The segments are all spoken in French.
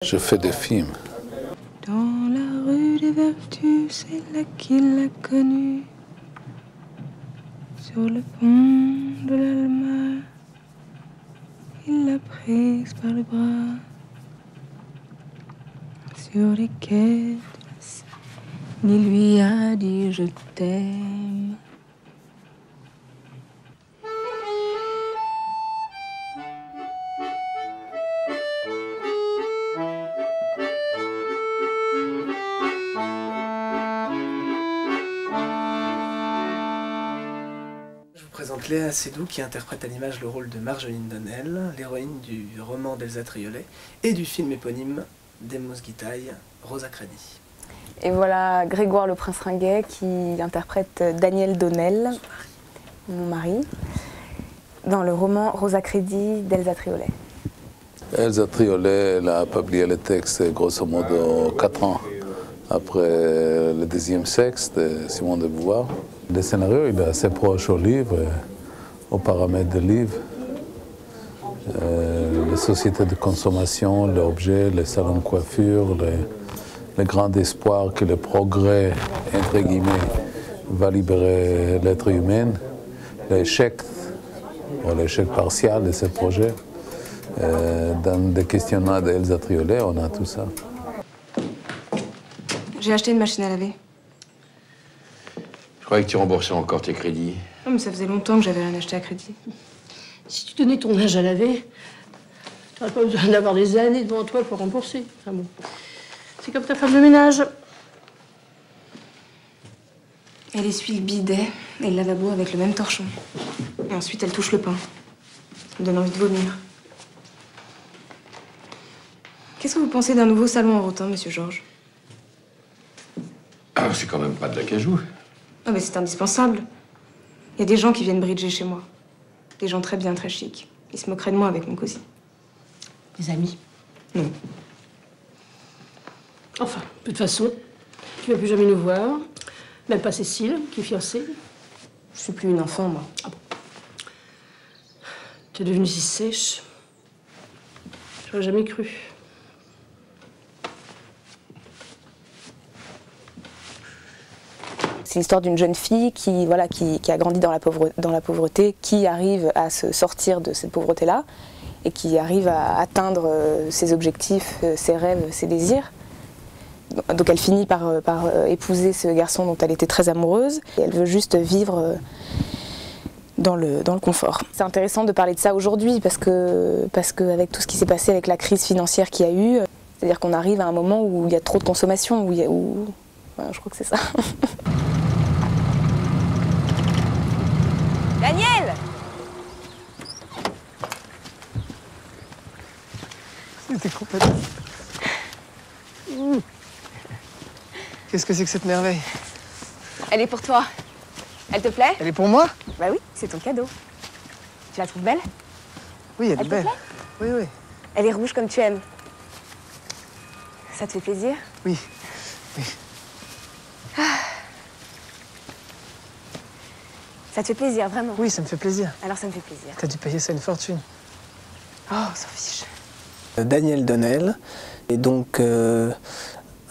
Je fais des films. Dans la rue des Vertus, c'est là qu'il l'a connue. Sur le pont de l'Alma, il l'a prise par le bras. Sur les quais de la Seine, il lui a dit je t'aime. Je vous présente Léa Seydoux qui interprète à l'image le rôle de Marjolaine Donnel, l'héroïne du roman d'Elsa Triolet et du film éponyme d'Emos Guitaille, Rosa Credi. Et voilà Grégoire le Prince Ringuet qui interprète Daniel Donnel, mon mari, dans le roman Rosa Credi d'Elsa Triolet. Elsa Triolet, elle a publié le texte grosso modo 4 ans après le deuxième sexe de Simone de Beauvoir. Le scénario il est assez proche au livre, aux paramètres du livre. Les sociétés de consommation, les objets, les salons de coiffure, le grand espoir que le progrès, entre guillemets, va libérer l'être humain, l'échec, ou l'échec partiel de ce projet. Dans des questionnements d'Elsa Triolet, on a tout ça. J'ai acheté une machine à laver. Je croyais que tu remboursais encore tes crédits. Non, mais ça faisait longtemps que j'avais rien acheté à crédit. Si tu donnais ton âge à laver, tu n'aurais pas besoin d'avoir des années devant toi pour rembourser. Enfin bon. C'est comme ta femme de ménage. Elle essuie le bidet et le lavabo avec le même torchon. Et ensuite, elle touche le pain. Ça me donne envie de vomir. Qu'est-ce que vous pensez d'un nouveau salon en rotin, monsieur Georges? Ah, c'est quand même pas de l'acajou. Ah, mais c'est indispensable. Il y a des gens qui viennent bridger chez moi. Des gens très bien, très chics. Ils se moqueraient de moi avec mon cosy. Des amis. Non. Enfin, de toute façon, tu vas plus jamais nous voir. Même pas Cécile, qui est fiancée. Je suis plus une enfant, moi. Ah bon. Tu es devenue si sèche. J'aurais jamais cru. C'est l'histoire d'une jeune fille qui, voilà, qui a grandi dans la pauvreté, qui arrive à se sortir de cette pauvreté-là et qui arrive à atteindre ses objectifs, ses rêves, ses désirs. Donc elle finit par épouser ce garçon dont elle était très amoureuse et elle veut juste vivre dans le confort. C'est intéressant de parler de ça aujourd'hui parce que avec tout ce qui s'est passé avec la crise financière qu'il y a eu, c'est-à-dire qu'on arrive à un moment où il y a trop de consommation, voilà, je crois que c'est ça. Daniel! C'était complètement... Qu'est-ce que c'est que cette merveille? Elle est pour toi. Elle te plaît? Elle est pour moi? Bah oui, c'est ton cadeau. Tu la trouves belle? Oui, elle est te belle. plaît? Oui, oui. Elle est rouge comme tu aimes. Ça te fait plaisir? Oui. Oui. Ça te fait plaisir, vraiment? Oui, ça me fait plaisir. Alors ça me fait plaisir. T'as dû payer ça une fortune. Oh, on s'en fiche. Daniel Donnel est donc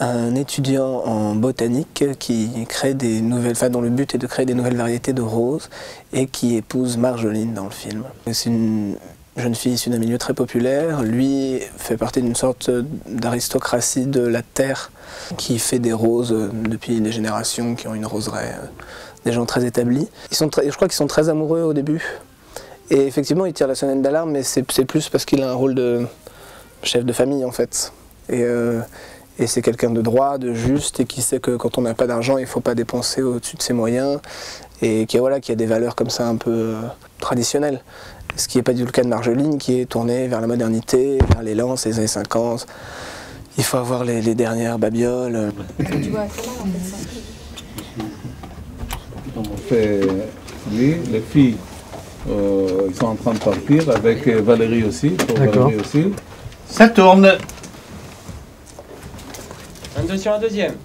un étudiant en botanique qui crée des nouvelles, enfin dont le but est de créer des nouvelles variétés de roses et qui épouse Marjolaine dans le film. C'est une jeune fille issue d'un milieu très populaire. Lui fait partie d'une sorte d'aristocratie de la terre qui fait des roses depuis des générations, qui ont une roseraie, des gens très établis. Je crois qu'ils sont très amoureux au début. Et effectivement, il tire la sonnette d'alarme, mais c'est plus parce qu'il a un rôle de chef de famille en fait. Et c'est quelqu'un de droit, de juste, et qui sait que quand on n'a pas d'argent, il ne faut pas dépenser au-dessus de ses moyens, et qui a des valeurs comme ça un peu traditionnelles. Ce qui n'est pas du tout le cas de Marjolaine, qui est tournée vers la modernité, vers l'élan, c'est les années 50. Il faut avoir les dernières babioles. Tu vois, c'est là, en fait, ça. On fait, oui, les filles, ils sont en train de partir avec Valérie aussi. D'accord. Valérie aussi. Ça tourne. Un deux sur un deuxième.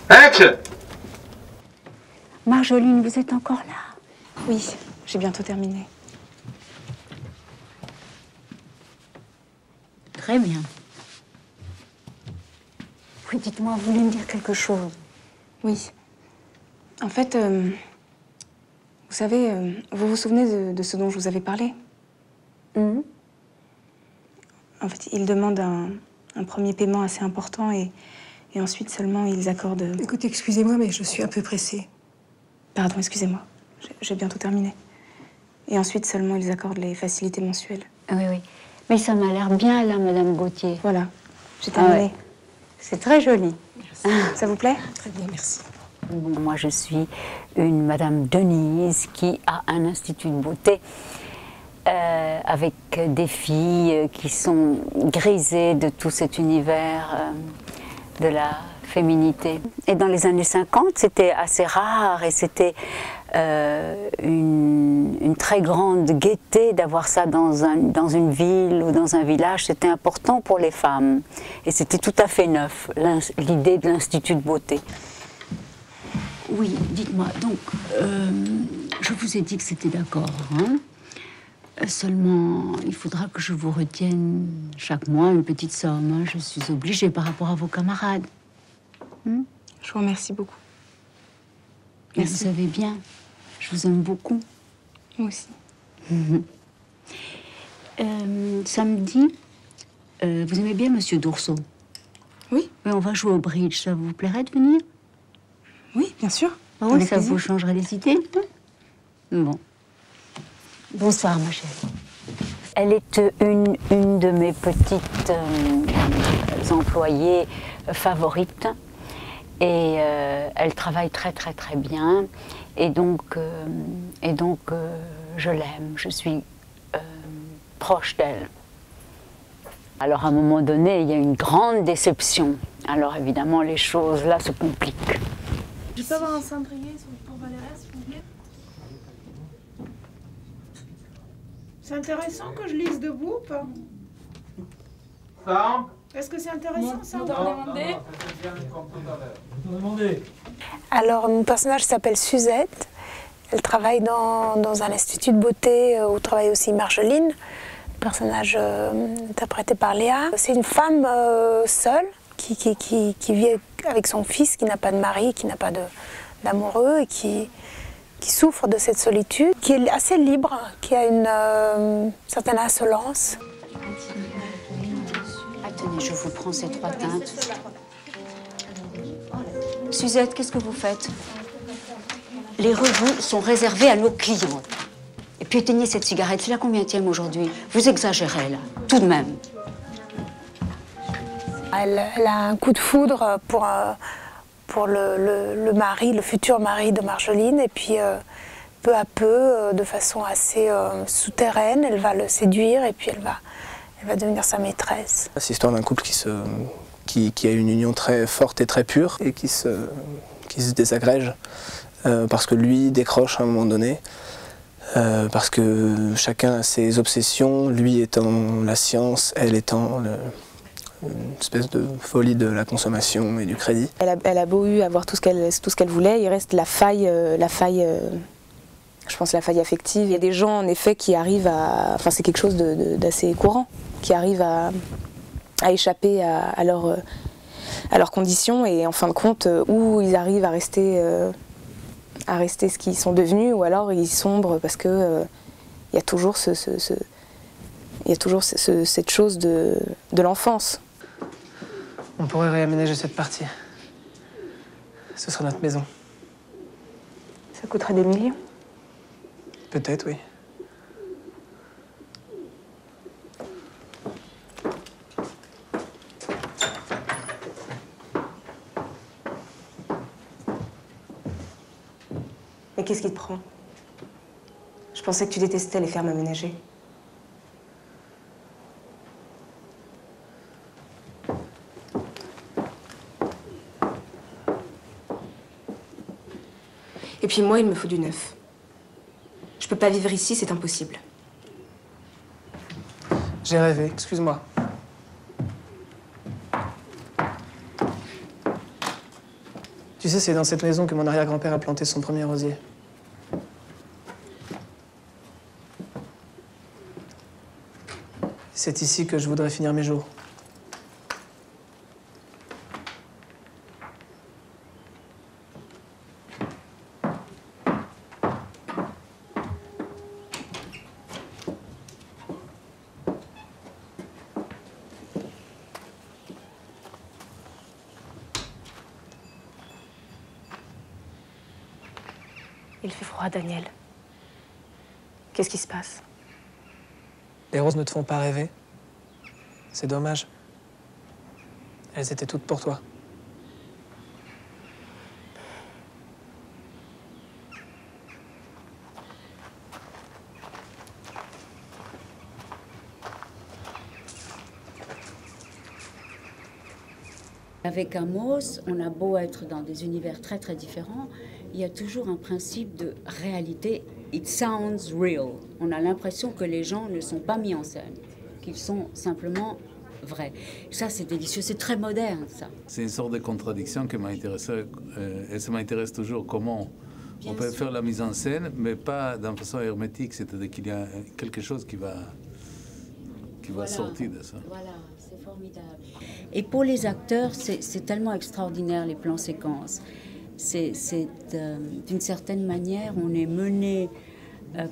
Action! Marjolaine, vous êtes encore là? Oui, j'ai bientôt terminé. Très bien. Oui, dites-moi, vous voulez me dire quelque chose? Oui. En fait, vous savez, vous vous souvenez de ce dont je vous avais parlé? En fait, ils demandent un premier paiement assez important et ensuite seulement ils accordent... Écoutez, excusez-moi, mais je suis un peu pressée. Pardon, excusez-moi. J'ai bientôt terminé. Et ensuite seulement ils accordent les facilités mensuelles. Oui, oui. Mais ça m'a l'air bien, là, Madame Gauthier. Voilà, j'ai terminé. Ouais. C'est très joli. Ça vous plaît? Très bien, merci. Bon, moi, je suis une Madame Denise qui a un institut de beauté avec des filles qui sont grisées de tout cet univers de la féminité. Et dans les années 50, c'était assez rare et c'était une très grande gaieté d'avoir ça dans une ville ou dans un village. C'était important pour les femmes. Et c'était tout à fait neuf, l'idée de l'Institut de beauté. Oui, dites-moi, donc, je vous ai dit que c'était d'accord, hein? Seulement, il faudra que je vous retienne chaque mois une petite somme, hein? Je suis obligée par rapport à vos camarades. Je vous remercie beaucoup. Mais Merci. vous savez bien, je vous aime beaucoup. Moi aussi. Samedi, vous aimez bien Monsieur Dourceau? Oui. Oui, on va jouer au bridge, ça vous plairait de venir? Oui, bien sûr. Ah oui, Avec ça plaisir. vous changerait les idées? Bon. Bonsoir, ma chérie. Elle est une de mes petites employées favorites. Et elle travaille très très très bien. Et donc je l'aime. Je suis proche d'elle. Alors à un moment donné, il y a une grande déception. Alors évidemment, les choses là se compliquent. Je peux avoir un cendrier pour Valérie, s'il vous plaît? C'est intéressant que je lise debout ou pas? Ça? Est-ce que c'est intéressant ça? Alors, mon personnage s'appelle Suzette. Elle travaille dans un institut de beauté où travaille aussi Marjolaine, personnage interprété par Léa. C'est une femme seule qui vit avec son fils, qui n'a pas de mari, qui n'a pas d'amoureux et qui souffre de cette solitude, qui est assez libre, qui a une certaine insolence. Attendez, je vous prends ces 3 teintes. Suzette, qu'est-ce que vous faites? Les revues sont réservées à nos clients. Et puis éteignez cette cigarette, c'est la combienième aujourd'hui? Vous exagérez, là, tout de même. Elle a un coup de foudre pour le mari, le futur mari de Marjolaine, et puis peu à peu, de façon assez souterraine, elle va le séduire et puis elle va devenir sa maîtresse. C'est l'histoire d'un couple qui a une union très forte et très pure et qui se désagrège parce que lui décroche à un moment donné, parce que chacun a ses obsessions, lui étant la science, elle étant une espèce de folie de la consommation et du crédit. Elle a beau avoir tout ce qu'elle voulait, il reste la faille, je pense la faille affective. Il y a des gens en effet qui arrivent à, enfin c'est quelque chose d'assez courant, qui arrivent à échapper à leurs conditions et en fin de compte, ou ils arrivent à rester ce qu'ils sont devenus, ou alors ils sombrent parce que il y a toujours cette chose de l'enfance. On pourrait réaménager cette partie. Ce sera notre maison. Ça coûterait des millions. Peut-être, oui. Mais qu'est-ce qui te prend? Je pensais que tu détestais les fermes aménagées. Et puis moi, il me faut du neuf. Je peux pas vivre ici, c'est impossible. J'ai rêvé, excuse-moi. Tu sais, c'est dans cette maison que mon arrière-grand-père a planté son premier rosier. C'est ici que je voudrais finir mes jours. Il fait froid, Daniel. Qu'est-ce qui se passe? Les roses ne te font pas rêver. C'est dommage. Elles étaient toutes pour toi. Avec Amos, on a beau être dans des univers très très différents, il y a toujours un principe de réalité. It sounds real. On a l'impression que les gens ne sont pas mis en scène, qu'ils sont simplement vrais. Ça, c'est délicieux, c'est très moderne, ça. C'est une sorte de contradiction qui m'a intéressé, et ça m'intéresse toujours, comment on peut faire la mise en scène, mais pas d'une façon hermétique, c'est-à-dire qu'il y a quelque chose qui va sortir de ça. Voilà, c'est formidable. Et pour les acteurs, c'est tellement extraordinaire, les plans séquences. D'une certaine manière, on est mené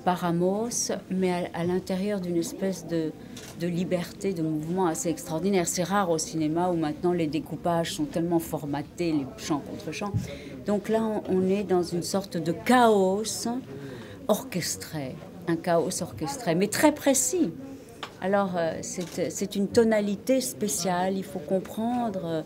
par Amos, mais à l'intérieur d'une espèce de liberté, de mouvement assez extraordinaire. C'est rare au cinéma où maintenant les découpages sont tellement formatés, les champs contre champs. Donc là, on est dans une sorte de chaos orchestré, un chaos orchestré, mais très précis. Alors, c'est une tonalité spéciale, il faut comprendre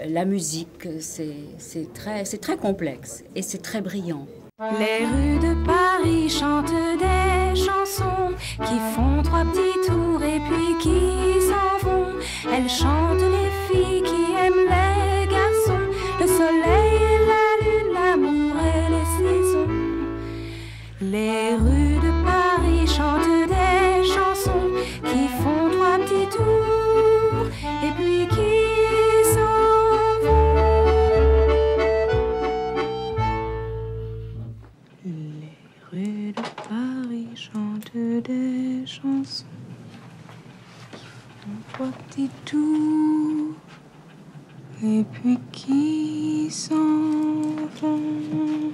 la musique, c'est très complexe et c'est très brillant. Les rues de Paris chantent des chansons qui font 3 petits tours et puis qui s'en vont. Elles chantent les filles qui aiment les garçons, le soleil et la lune, l'amour et les saisons. Les rues de Paris chantent des chansons qui font 3 petits tours et puis qui s'en vont. Les rues de Paris chantent des chansons qui font 3 petits tours et puis qui s'en vont.